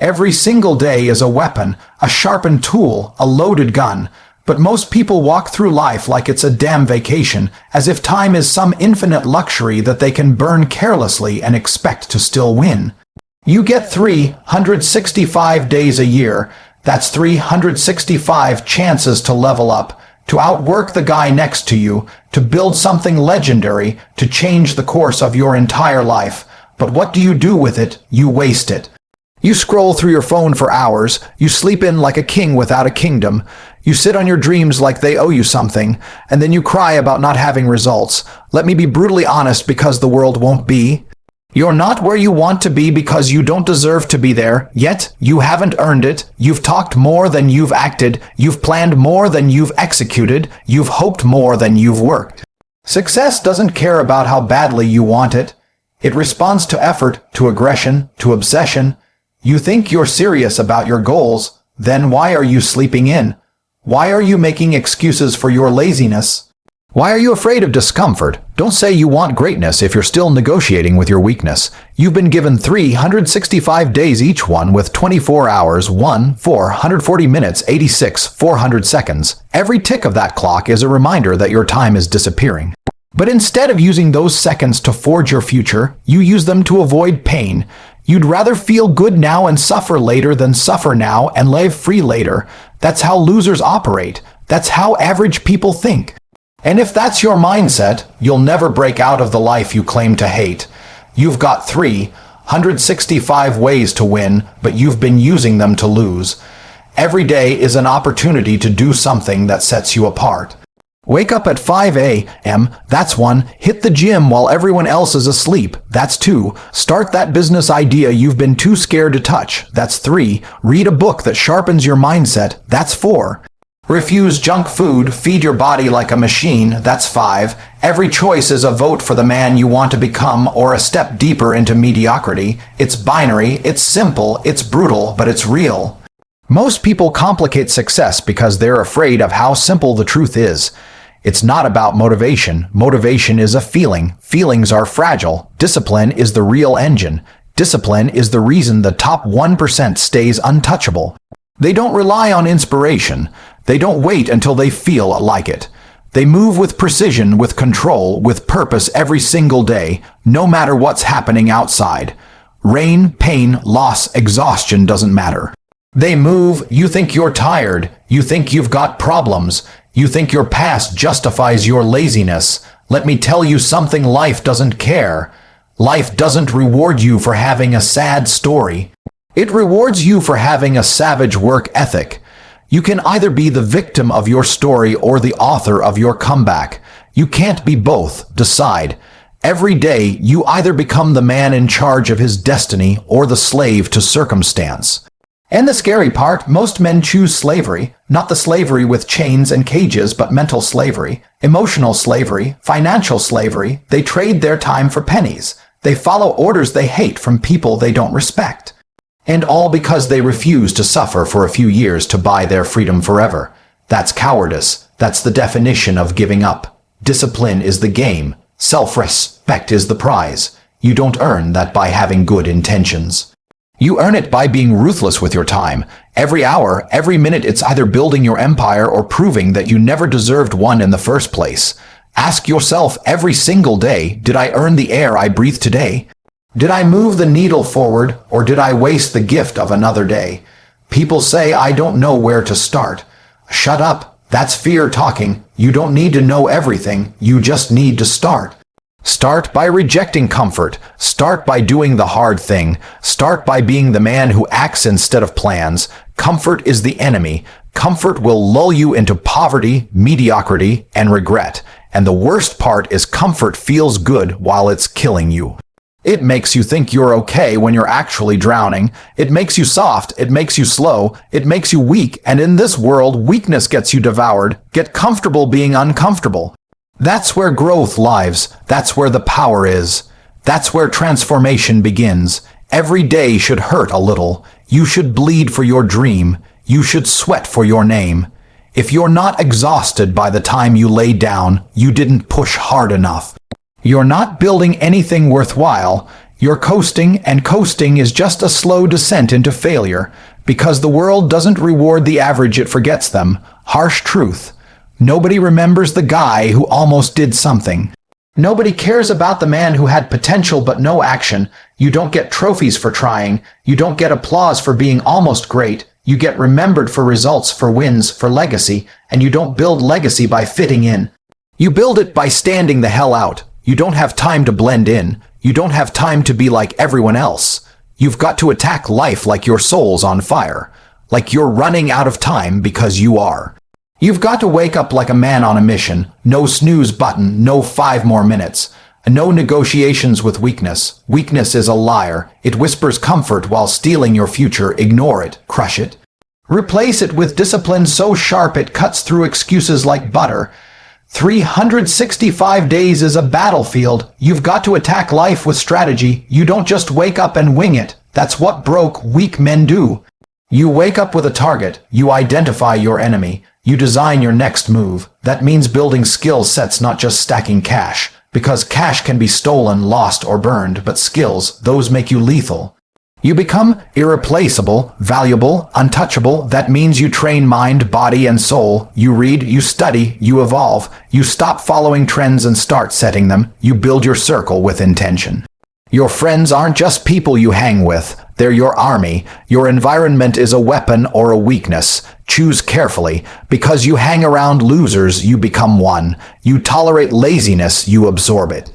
Every single day is a weapon, a sharpened tool, a loaded gun. But most people walk through life like it's a damn vacation, as if time is some infinite luxury that they can burn carelessly and expect to still win. You get 365 days a year. That's 365 chances to level up, to outwork the guy next to you, to build something legendary, to change the course of your entire life. But what do you do with it? You waste it. You scroll through your phone for hours. You sleep in like a king without a kingdom. You sit on your dreams like they owe you something, and then you cry about not having results. Let me be brutally honest, because the world won't be. You're not where you want to be because you don't deserve to be there, yet you haven't earned it. You've talked more than you've acted. You've planned more than you've executed. You've hoped more than you've worked. Success doesn't care about how badly you want it. It responds to effort, to aggression, to obsession. You think you're serious about your goals, then why are you sleeping in? Why are you making excuses for your laziness? Why are you afraid of discomfort? Don't say you want greatness if you're still negotiating with your weakness. You've been given 365 days, each one with 24 hours, 440 minutes, 86, 400 seconds. Every tick of that clock is a reminder that your time is disappearing. But instead of using those seconds to forge your future, you use them to avoid pain. You'd rather feel good now and suffer later than suffer now and live free later. That's how losers operate. That's how average people think. And if that's your mindset, you'll never break out of the life you claim to hate. You've got 365 ways to win, but you've been using them to lose. Every day is an opportunity to do something that sets you apart. Wake up at 5 a.m. That's 1. Hit the gym while everyone else is asleep. That's 2. Start that business idea you've been too scared to touch. That's 3. Read a book that sharpens your mindset. That's 4. Refuse junk food. Feed your body like a machine. That's 5. Every choice is a vote for the man you want to become, or a step deeper into mediocrity. It's binary, it's simple, it's brutal, but it's real. Most people complicate success because they're afraid of how simple the truth is. It's not about motivation. Motivation is a feeling. Feelings are fragile. Discipline is the real engine. Discipline is the reason the top 1% stays untouchable. They don't rely on inspiration. They don't wait until they feel like it. They move with precision, with control, with purpose every single day, no matter what's happening outside. Rain, pain, loss, exhaustion doesn't matter. They move. You think you're tired. You think you've got problems. You think your past justifies your laziness. Let me tell you something: life doesn't care. Life doesn't reward you for having a sad story. It rewards you for having a savage work ethic. You can either be the victim of your story or the author of your comeback. You can't be both. Decide. Every day, you either become the man in charge of his destiny or the slave to circumstance. And the scary part, most men choose slavery, not the slavery with chains and cages, but mental slavery, emotional slavery, financial slavery. They trade their time for pennies. They follow orders they hate from people they don't respect. And all because they refuse to suffer for a few years to buy their freedom forever. That's cowardice. That's the definition of giving up. Discipline is the game. Self-respect is the prize. You don't earn that by having good intentions. You earn it by being ruthless with your time. Every hour, every minute, it's either building your empire or proving that you never deserved one in the first place. Ask yourself every single day, did I earn the air I breathe today? Did I move the needle forward, or did I waste the gift of another day? People say I don't know where to start. Shut up. That's fear talking. You don't need to know everything. You just need to start. Start by rejecting comfort. Start by doing the hard thing. Start by being the man who acts instead of plans. Comfort is the enemy. Comfort will lull you into poverty, mediocrity, and regret. And the worst part is comfort feels good while it's killing you. It makes you think you're okay when you're actually drowning. It makes you soft. It makes you slow. It makes you weak. And in this world, weakness gets you devoured. Get comfortable being uncomfortable. That's where growth lives. That's where the power is. That's where transformation begins. Every day should hurt a little. You should bleed for your dream. You should sweat for your name. If you're not exhausted by the time you lay down, you didn't push hard enough. You're not building anything worthwhile. You're coasting, and coasting is just a slow descent into failure. Because the world doesn't reward the average, it forgets them. Harsh truth. Nobody remembers the guy who almost did something. Nobody cares about the man who had potential but no action. You don't get trophies for trying. You don't get applause for being almost great. You get remembered for results, for wins, for legacy, and you don't build legacy by fitting in. You build it by standing the hell out. You don't have time to blend in. You don't have time to be like everyone else. You've got to attack life like your soul's on fire. Like you're running out of time because you are. You've got to wake up like a man on a mission. No snooze button, no 5 more minutes. No negotiations with weakness. Weakness is a liar. It whispers comfort while stealing your future. Ignore it. Crush it. Replace it with discipline so sharp it cuts through excuses like butter. 365 days is a battlefield. You've got to attack life with strategy. You don't just wake up and wing it. That's what broke, weak men do. You wake up with a target. You identify your enemy. You design your next move. That means building skill sets, not just stacking cash. Because cash can be stolen, lost, or burned, but skills, those make you lethal. You become irreplaceable, valuable, untouchable. That means you train mind, body, and soul. You read, you study, you evolve. You stop following trends and start setting them. You build your circle with intention. Your friends aren't just people you hang with. They're your army. Your environment is a weapon or a weakness. Choose carefully. Because you hang around losers, you become one. You tolerate laziness, you absorb it.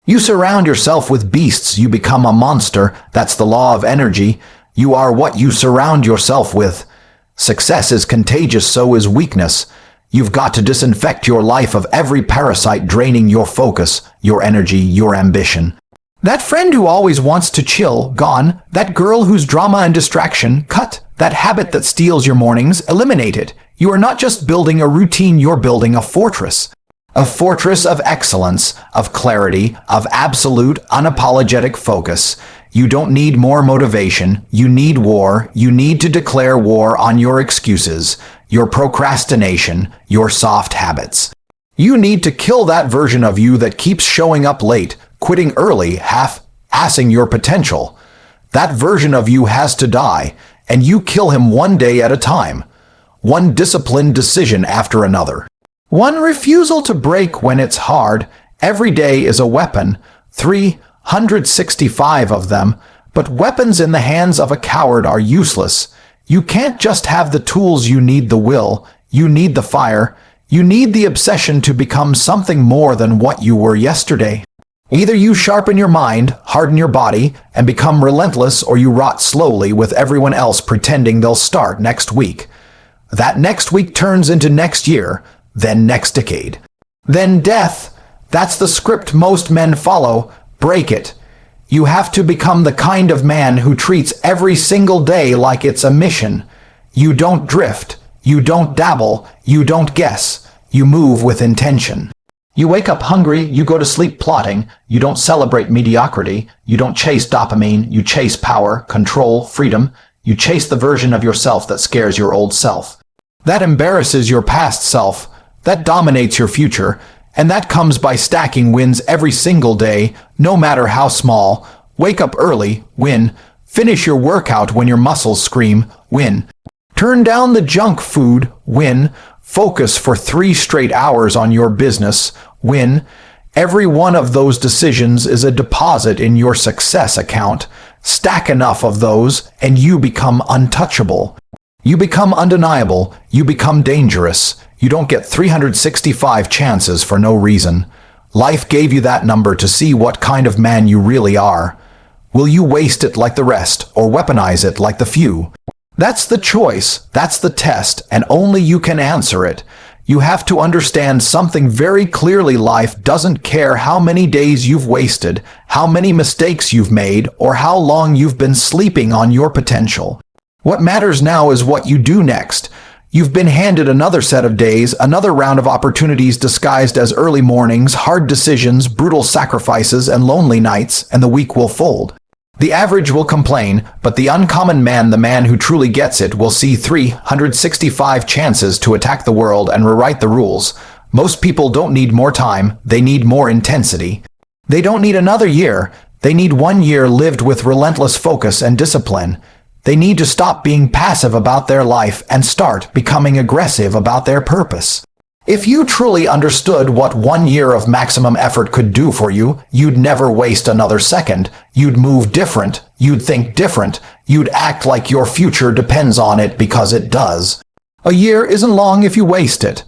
You surround yourself with beasts, you become a monster. That's the law of energy. You are what you surround yourself with. Success is contagious, so is weakness. You've got to disinfect your life of every parasite draining your focus, your energy, your ambition. That friend who always wants to chill, gone. That girl whose drama and distraction, cut. That habit that steals your mornings, eliminate it. You are not just building a routine, you're building a fortress. A fortress of excellence, of clarity, of absolute, unapologetic focus. You don't need more motivation. You need war. You need to declare war on your excuses, your procrastination, your soft habits. You need to kill that version of you that keeps showing up late, quitting early, half-assing your potential. That version of you has to die, and you kill him one day at a time. One disciplined decision after another. One refusal to break when it's hard. Every day is a weapon, 365 of them, but weapons in the hands of a coward are useless. You can't just have the tools, you need the will, you need the fire, you need the obsession to become something more than what you were yesterday. Either you sharpen your mind, harden your body, and become relentless, or you rot slowly with everyone else pretending they'll start next week. That next week turns into next year, then next decade. Then death. That's the script most men follow. Break it. You have to become the kind of man who treats every single day like it's a mission. You don't drift. You don't dabble. You don't guess. You move with intention. You wake up hungry. You go to sleep plotting. You don't celebrate mediocrity. You don't chase dopamine. You chase power, control, freedom. You chase the version of yourself that scares your old self. That embarrasses your past self. That dominates your future, and that comes by stacking wins every single day, no matter how small. Wake up early, win. Finish your workout when your muscles scream, win. Turn down the junk food, win. Focus for 3 straight hours on your business, win. Every one of those decisions is a deposit in your success account. Stack enough of those, and you become untouchable. You become undeniable. You become dangerous. You don't get 365 chances for no reason. Life gave you that number to see what kind of man you really are. Will you waste it like the rest, or weaponize it like the few? That's the choice, that's the test, and only you can answer it. You have to understand something very clearly. Life doesn't care how many days you've wasted, how many mistakes you've made, or how long you've been sleeping on your potential. What matters now is what you do next. You've been handed another set of days, another round of opportunities disguised as early mornings, hard decisions, brutal sacrifices, and lonely nights, and the weak will fold. The average will complain, but the uncommon man, the man who truly gets it, will see 365 chances to attack the world and rewrite the rules. Most people don't need more time, they need more intensity. They don't need another year, They need 1 year lived with relentless focus and discipline. They need to stop being passive about their life and start becoming aggressive about their purpose. If you truly understood what 1 year of maximum effort could do for you, you'd never waste another second. You'd move different. You'd think different. You'd act like your future depends on it because it does. A year isn't long if you waste it.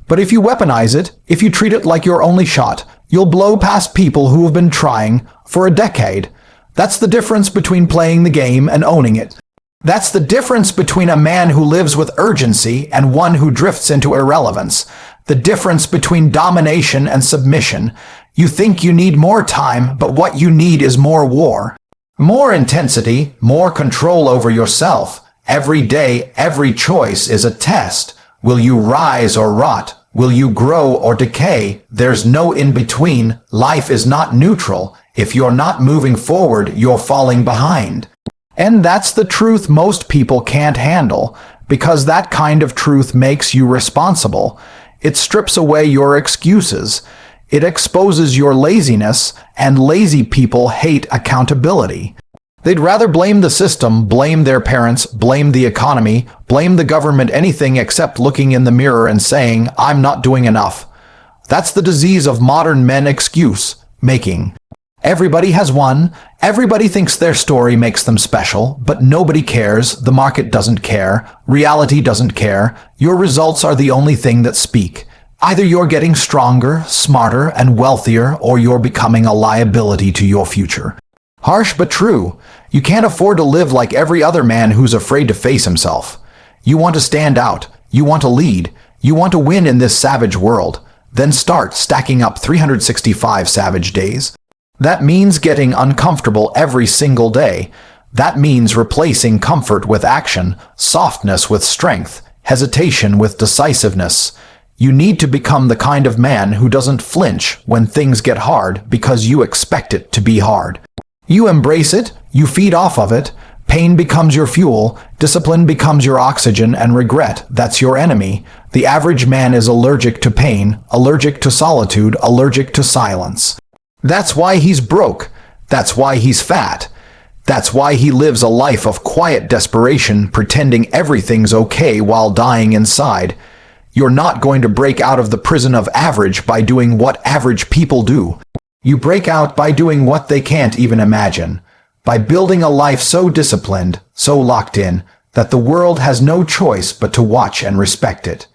But if you weaponize it, if you treat it like your only shot, you'll blow past people who have been trying for a decade. That's the difference between playing the game and owning it. That's the difference between a man who lives with urgency and one who drifts into irrelevance. The difference between domination and submission. You think you need more time, but what you need is more war. More intensity, more control over yourself. Every day, every choice is a test. Will you rise or rot? Will you grow or decay? There's no in-between. Life is not neutral. If you're not moving forward, you're falling behind. And that's the truth most people can't handle, because that kind of truth makes you responsible. It strips away your excuses. It exposes your laziness, and lazy people hate accountability. They'd rather blame the system, blame their parents, blame the economy, blame the government, anything except looking in the mirror and saying, "I'm not doing enough." That's the disease of modern men, excuse making. Everybody has one. Everybody thinks their story makes them special, but nobody cares. The market doesn't care. Reality doesn't care. Your results are the only thing that speak. Either you're getting stronger, smarter, and wealthier, or you're becoming a liability to your future. Harsh but true. You can't afford to live like every other man who's afraid to face himself. You want to stand out. You want to lead. You want to win in this savage world. Then start stacking up 365 savage days. That means getting uncomfortable every single day. That means replacing comfort with action, softness with strength, hesitation with decisiveness. You need to become the kind of man who doesn't flinch when things get hard because you expect it to be hard. You embrace it, you feed off of it, pain becomes your fuel, discipline becomes your oxygen, and regret, that's your enemy. The average man is allergic to pain, allergic to solitude, allergic to silence. That's why he's broke. That's why he's fat. That's why he lives a life of quiet desperation, pretending everything's okay while dying inside. You're not going to break out of the prison of average by doing what average people do. You break out by doing what they can't even imagine. By building a life so disciplined, so locked in, that the world has no choice but to watch and respect it.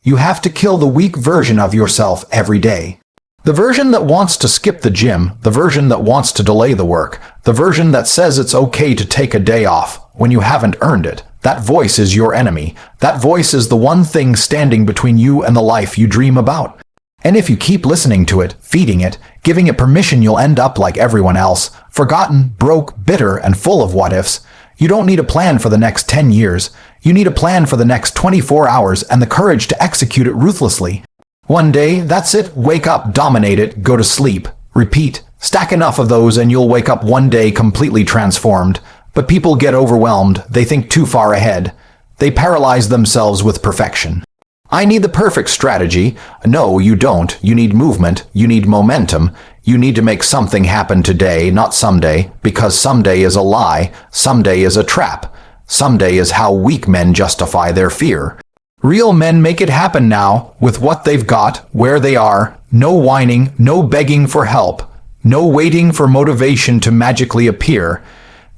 You have to kill the weak version of yourself every day. The version that wants to skip the gym, the version that wants to delay the work, the version that says it's okay to take a day off when you haven't earned it, that voice is your enemy. That voice is the one thing standing between you and the life you dream about. And if you keep listening to it, feeding it, giving it permission, you'll end up like everyone else, forgotten, broke, bitter, and full of what-ifs. You don't need a plan for the next 10 years. You need a plan for the next 24 hours and the courage to execute it ruthlessly. One day, that's it. Wake up, dominate it, go to sleep. Repeat. Stack enough of those and you'll wake up one day completely transformed. But people get overwhelmed. They think too far ahead. They paralyze themselves with perfection. I need the perfect strategy. No, you don't. You need movement. You need momentum. You need to make something happen today, not someday, because someday is a lie. Someday is a trap. Someday is how weak men justify their fear. Real men make it happen now, with what they've got, where they are. No whining, no begging for help, no waiting for motivation to magically appear.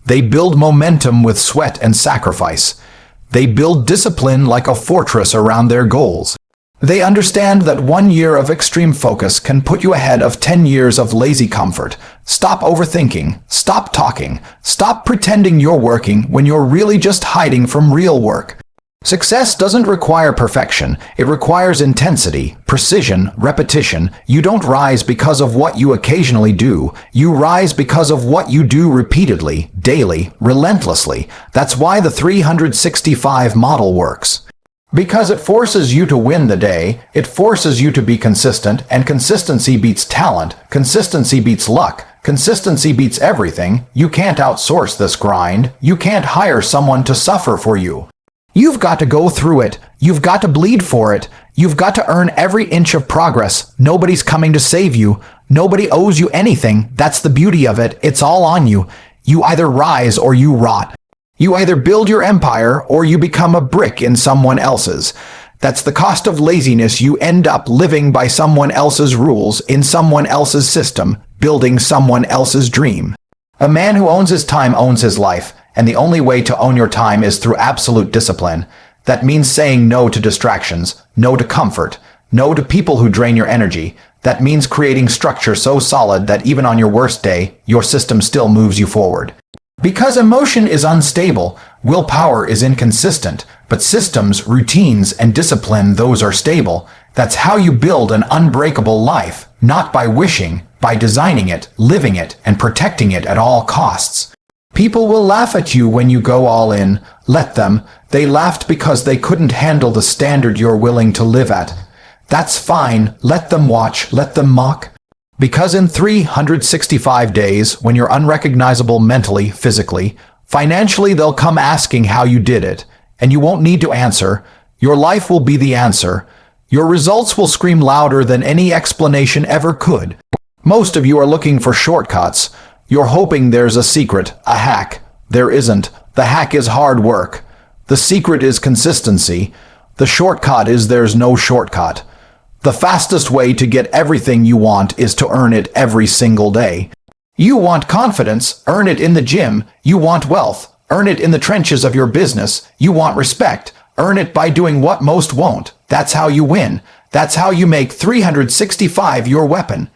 They build momentum with sweat and sacrifice. They build discipline like a fortress around their goals. They understand that 1 year of extreme focus can put you ahead of 10 years of lazy comfort. Stop overthinking. Stop talking. Stop pretending you're working when you're really just hiding from real work. Success doesn't require perfection. It requires intensity, precision, repetition. You don't rise because of what you occasionally do. You rise because of what you do repeatedly, daily, relentlessly. That's why the 365 model works. Because it forces you to win the day, it forces you to be consistent, and consistency beats talent, consistency beats luck, consistency beats everything. You can't outsource this grind. You can't hire someone to suffer for you. You've got to go through it. You've got to bleed for it. You've got to earn every inch of progress. Nobody's coming to save you. Nobody owes you anything. That's the beauty of it. It's all on you. You either rise or you rot. You either build your empire or you become a brick in someone else's. That's the cost of laziness. You end up living by someone else's rules, in someone else's system, building someone else's dream. A man who owns his time owns his life, and the only way to own your time is through absolute discipline. That means saying no to distractions, no to comfort, no to people who drain your energy. That means creating structure so solid that even on your worst day, your system still moves you forward. Because emotion is unstable, willpower is inconsistent, but systems, routines, and discipline, those are stable. That's how you build an unbreakable life, not by wishing, by designing it, living it, and protecting it at all costs. People will laugh at you when you go all in. Let them. They laughed because they couldn't handle the standard you're willing to live at. That's fine. Let them watch. Let them mock. Because in 365 days, when you're unrecognizable mentally, physically, financially, they'll come asking how you did it, and you won't need to answer. Your life will be the answer. Your results will scream louder than any explanation ever could. Most of you are looking for shortcuts. You're hoping there's a secret, a hack. There isn't. The hack is hard work. The secret is consistency. The shortcut is there's no shortcut. The fastest way to get everything you want is to earn it every single day. You want confidence, earn it in the gym. You want wealth, earn it in the trenches of your business. You want respect, earn it by doing what most won't. That's how you win. That's how you make 365 your weapon.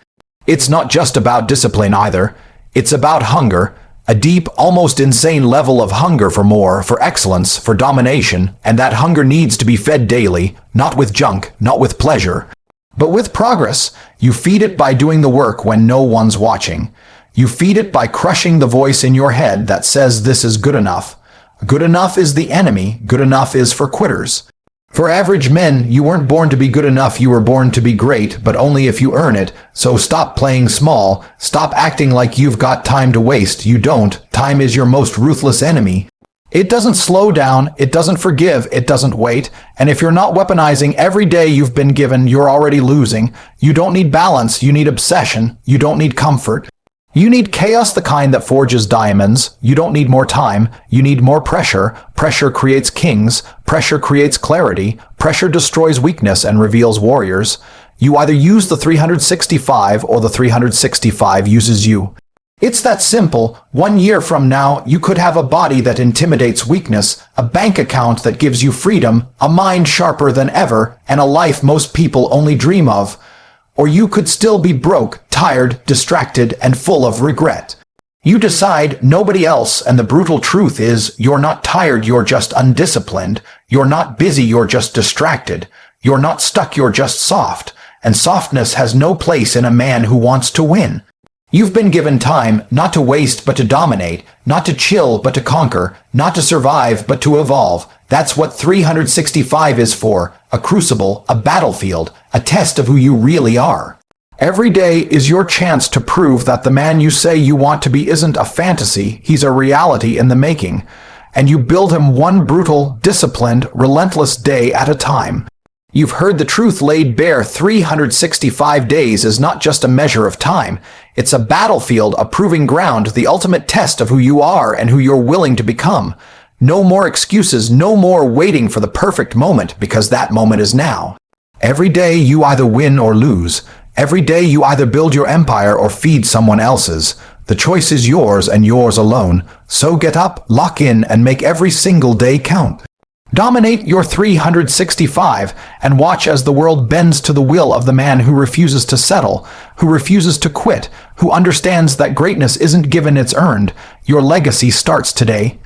It's not just about discipline either. It's about hunger, a deep, almost insane level of hunger for more, for excellence, for domination, and that hunger needs to be fed daily, not with junk, not with pleasure, but with progress. You feed it by doing the work when no one's watching. You feed it by crushing the voice in your head that says this is good enough. Good enough is the enemy. Good enough is for quitters. For average men, you weren't born to be good enough. You were born to be great, but only if you earn it. So stop playing small. Stop acting like you've got time to waste. You don't. Time is your most ruthless enemy. It doesn't slow down, it doesn't forgive, it doesn't wait, and if you're not weaponizing every day you've been given, you're already losing. You don't need balance, you need obsession, you don't need comfort. You need chaos, the kind that forges diamonds. You don't need more time, you need more pressure. Pressure creates kings, pressure creates clarity, pressure destroys weakness and reveals warriors. You either use the 365 or the 365 uses you. It's that simple. 1 year from now, you could have a body that intimidates weakness, a bank account that gives you freedom, a mind sharper than ever, and a life most people only dream of. Or you could still be broke, tired, distracted, and full of regret. You decide, nobody else, and the brutal truth is, you're not tired, you're just undisciplined. You're not busy, you're just distracted. You're not stuck, you're just soft. And softness has no place in a man who wants to win. You've been given time, not to waste but to dominate, not to chill but to conquer, not to survive but to evolve. That's what 365 is for, a crucible, a battlefield, a test of who you really are. Every day is your chance to prove that the man you say you want to be isn't a fantasy, he's a reality in the making. And you build him one brutal, disciplined, relentless day at a time. You've heard the truth laid bare. 365 days is not just a measure of time. It's a battlefield, a proving ground, the ultimate test of who you are and who you're willing to become. No more excuses, no more waiting for the perfect moment, because that moment is now. Every day you either win or lose. Every day you either build your empire or feed someone else's. The choice is yours and yours alone. So get up, lock in, and make every single day count. Dominate your 365 and watch as the world bends to the will of the man who refuses to settle, who refuses to quit, who understands that greatness isn't given, it's earned. Your legacy starts today.